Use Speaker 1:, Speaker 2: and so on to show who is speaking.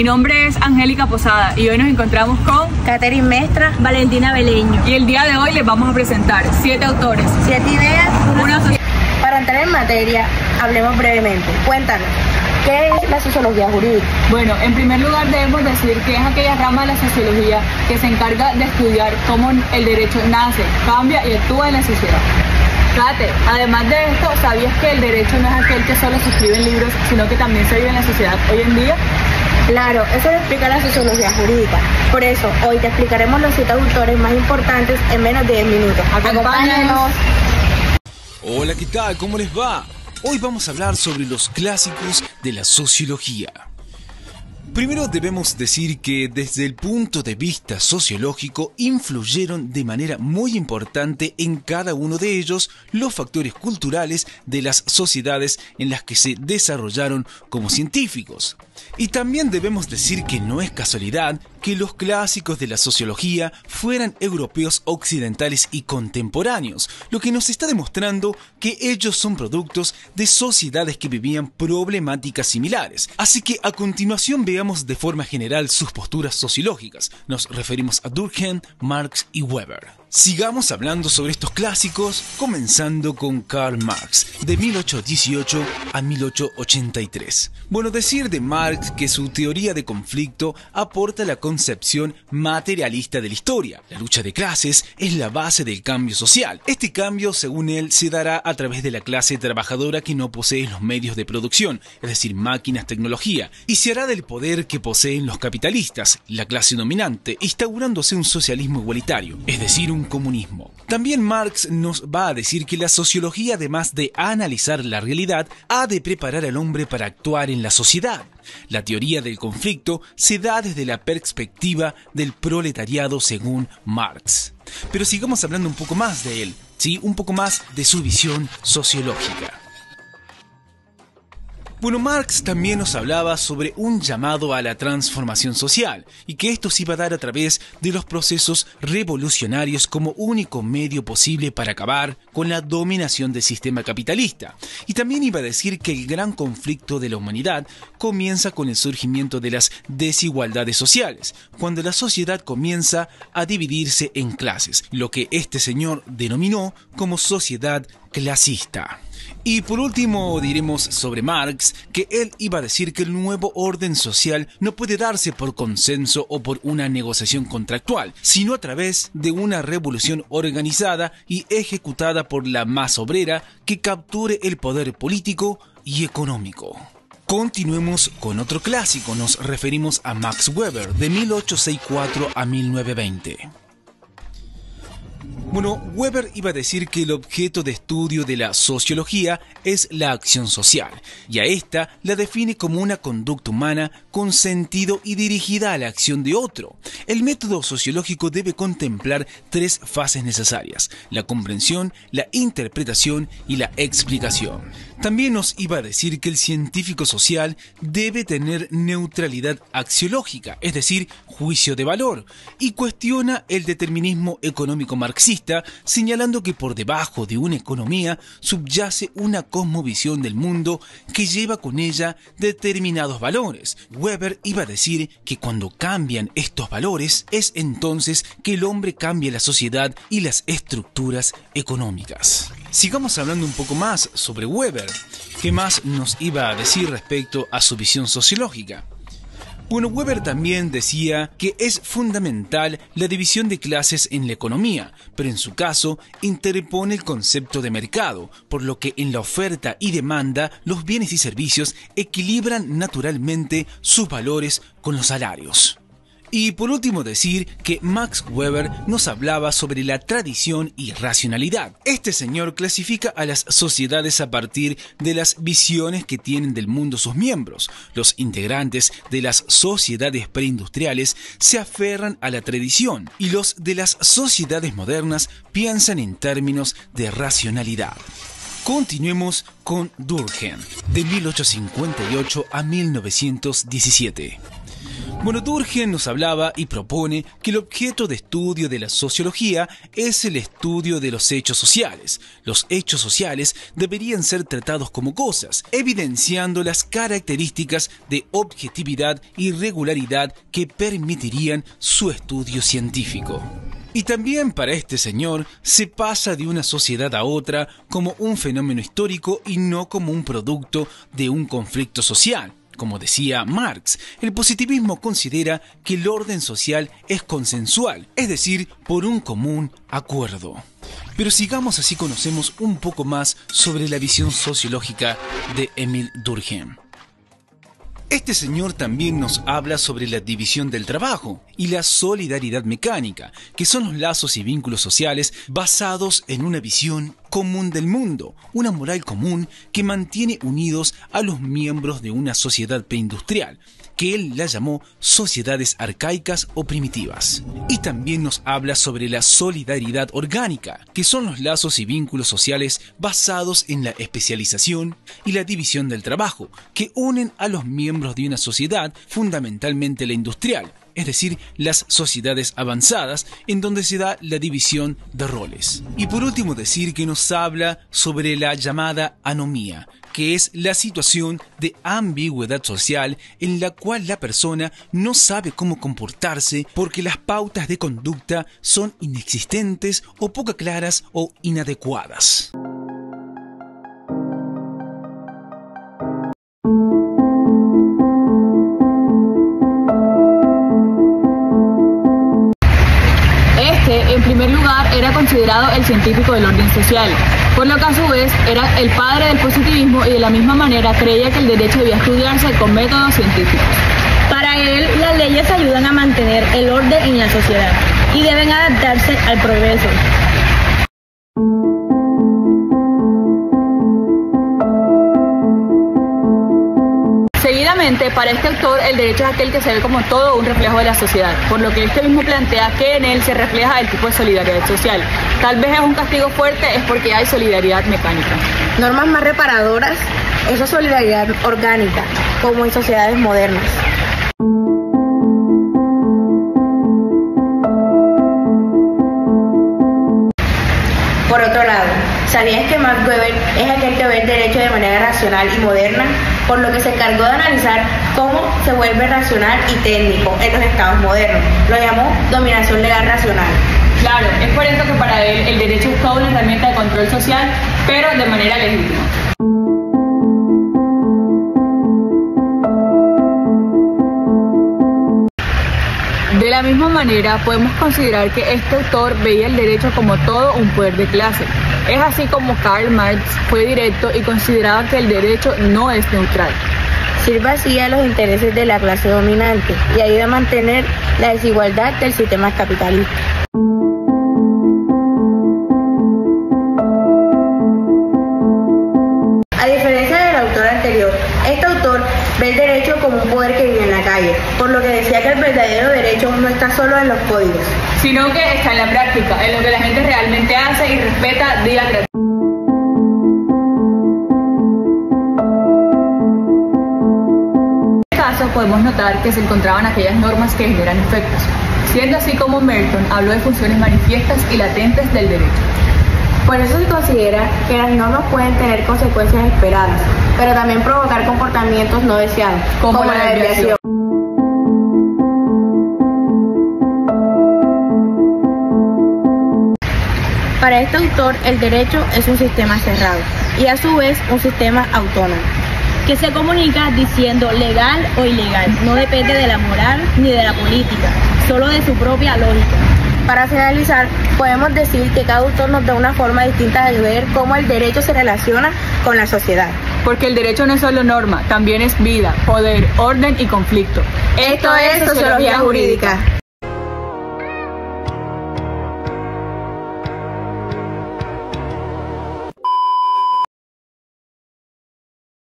Speaker 1: Mi nombre es Angélica Posada y hoy nos encontramos con
Speaker 2: Catherine Mestra, Valentina Beleño.
Speaker 1: Y el día de hoy les vamos a presentar 7 autores,
Speaker 2: 7 ideas,
Speaker 1: una sociedad.
Speaker 2: Para entrar en materia, hablemos brevemente. Cuéntanos, ¿qué es la sociología jurídica?
Speaker 1: Bueno, en primer lugar debemos decir que es aquella rama de la sociología que se encarga de estudiar cómo el derecho nace, cambia y actúa en la sociedad. Kate, además de esto, ¿sabías que el derecho no es aquel que solo se escribe en libros, sino que también se vive en la sociedad hoy en día?
Speaker 2: Claro, eso lo explica la sociología jurídica. Por eso, hoy te explicaremos los 7 autores más importantes en menos de 10 minutos. ¡Acompáñanos!
Speaker 3: Hola, ¿qué tal? ¿Cómo les va? Hoy vamos a hablar sobre los clásicos de la sociología. Primero debemos decir que desde el punto de vista sociológico influyeron de manera muy importante en cada uno de ellos los factores culturales de las sociedades en las que se desarrollaron como científicos. Y también debemos decir que no es casualidad que los clásicos de la sociología fueran europeos occidentales y contemporáneos, lo que nos está demostrando que ellos son productos de sociedades que vivían problemáticas similares. Así que a continuación veamos de forma general sus posturas sociológicas. Nos referimos a Durkheim, Marx y Weber. Sigamos hablando sobre estos clásicos, comenzando con Karl Marx, de 1818 a 1883. Bueno, decir de Marx que su teoría de conflicto aporta la concepción materialista de la historia. La lucha de clases es la base del cambio social. Este cambio, según él, se dará a través de la clase trabajadora que no posee los medios de producción, es decir, máquinas, tecnología, y se hará del poder que poseen los capitalistas, la clase dominante, instaurándose un socialismo igualitario, es decir, un comunismo. También Marx nos va a decir que la sociología, además de analizar la realidad, ha de preparar al hombre para actuar en la sociedad. La teoría del conflicto se da desde la perspectiva del proletariado según Marx. Pero sigamos hablando un poco más de él, ¿sí? Un poco más de su visión sociológica. Bueno, Marx también nos hablaba sobre un llamado a la transformación social y que esto se iba a dar a través de los procesos revolucionarios como único medio posible para acabar con la dominación del sistema capitalista. Y también iba a decir que el gran conflicto de la humanidad comienza con el surgimiento de las desigualdades sociales, cuando la sociedad comienza a dividirse en clases, lo que este señor denominó como sociedad clasista. Y por último diremos sobre Marx que él iba a decir que el nuevo orden social no puede darse por consenso o por una negociación contractual, sino a través de una revolución organizada y ejecutada por la masa obrera que capture el poder político y económico. Continuemos con otro clásico, nos referimos a Max Weber de 1864 a 1920. Bueno, Weber iba a decir que el objeto de estudio de la sociología es la acción social, y a esta la define como una conducta humana con sentido y dirigida a la acción de otro. El método sociológico debe contemplar 3 fases necesarias: la comprensión, la interpretación y la explicación. También nos iba a decir que el científico social debe tener neutralidad axiológica, es decir, juicio de valor, y cuestiona el determinismo económico marxista, señalando que por debajo de una economía subyace una cosmovisión del mundo que lleva con ella determinados valores. Weber iba a decir que cuando cambian estos valores es entonces que el hombre cambia la sociedad y las estructuras económicas. Sigamos hablando un poco más sobre Weber. ¿Qué más nos iba a decir respecto a su visión sociológica? Bueno, Weber también decía que es fundamental la división de clases en la economía, pero en su caso interpone el concepto de mercado, por lo que en la oferta y demanda los bienes y servicios equilibran naturalmente sus valores con los salarios. Y por último decir que Max Weber nos hablaba sobre la tradición y racionalidad. Este señor clasifica a las sociedades a partir de las visiones que tienen del mundo sus miembros. Los integrantes de las sociedades preindustriales se aferran a la tradición y los de las sociedades modernas piensan en términos de racionalidad. Continuemos con Durkheim, de 1858 a 1917. Bueno, Durkheim nos hablaba y propone que el objeto de estudio de la sociología es el estudio de los hechos sociales. Los hechos sociales deberían ser tratados como cosas, evidenciando las características de objetividad y regularidad que permitirían su estudio científico. Y también para este señor se pasa de una sociedad a otra como un fenómeno histórico y no como un producto de un conflicto social. Como decía Marx, el positivismo considera que el orden social es consensual, es decir, por un común acuerdo. Pero sigamos así conocemos un poco más sobre la visión sociológica de Émile Durkheim. Este señor también nos habla sobre la división del trabajo y la solidaridad mecánica, que son los lazos y vínculos sociales basados en una visión común del mundo, una moral común que mantiene unidos a los miembros de una sociedad preindustrial, que él la llamó sociedades arcaicas o primitivas. Y también nos habla sobre la solidaridad orgánica, que son los lazos y vínculos sociales basados en la especialización y la división del trabajo, que unen a los miembros de una sociedad, fundamentalmente la industrial, es decir, las sociedades avanzadas en donde se da la división de roles. Y por último decir que nos habla sobre la llamada anomía, que es la situación de ambigüedad social en la cual la persona no sabe cómo comportarse porque las pautas de conducta son inexistentes o poco claras o inadecuadas.
Speaker 1: En primer lugar, era considerado el científico del orden social, por lo que a su vez era el padre del positivismo y de la misma manera creía que el derecho debía estudiarse con métodos científicos.
Speaker 2: Para él, las leyes ayudan a mantener el orden en la sociedad y deben adaptarse al progreso.
Speaker 1: Seguidamente, para este autor, el derecho es aquel que se ve como todo un reflejo de la sociedad, por lo que este mismo plantea que en él se refleja el tipo de solidaridad social. Tal vez es un castigo fuerte, es porque hay solidaridad mecánica.
Speaker 2: Normas más reparadoras, esa solidaridad orgánica, como en sociedades modernas. Por otro lado, ¿sabías que Max Weber es aquel que ve el derecho de manera racional y moderna, por lo que se encargó de analizar cómo se vuelve racional y técnico en los estados modernos? Lo llamó dominación legal racional.
Speaker 1: Claro, es por eso que para él el derecho es toda una herramienta de control social, pero de manera legítima. De la misma manera, podemos considerar que este autor veía el derecho como todo un poder de clase. Es así como Karl Marx fue directo y consideraba que el derecho no es neutral.
Speaker 2: Sirve así a los intereses de la clase dominante y ayuda a mantener la desigualdad del sistema capitalista. A diferencia del autor anterior, este autor ve el derecho como un poder que vive en la calle, por lo que decía que el verdadero derecho no está solo en los códigos,
Speaker 1: sino que está en la práctica, en lo que la gente realmente hace y respeta día tras día. En este caso podemos notar que se encontraban aquellas normas que generan efectos, siendo así como Merton habló de funciones manifiestas y latentes del derecho.
Speaker 2: Por eso se considera que las normas pueden tener consecuencias esperadas, pero también provocar comportamientos no deseados, como la desviación. Para este autor, el derecho es un sistema cerrado y a su vez un sistema autónomo, que se comunica diciendo legal o ilegal, no depende de la moral ni de la política, solo de su propia lógica. Para finalizar, podemos decir que cada autor nos da una forma distinta de ver cómo el derecho se relaciona con la sociedad.
Speaker 1: Porque el derecho no es solo norma, también es vida, poder, orden y conflicto.
Speaker 2: Esto es sociología jurídica.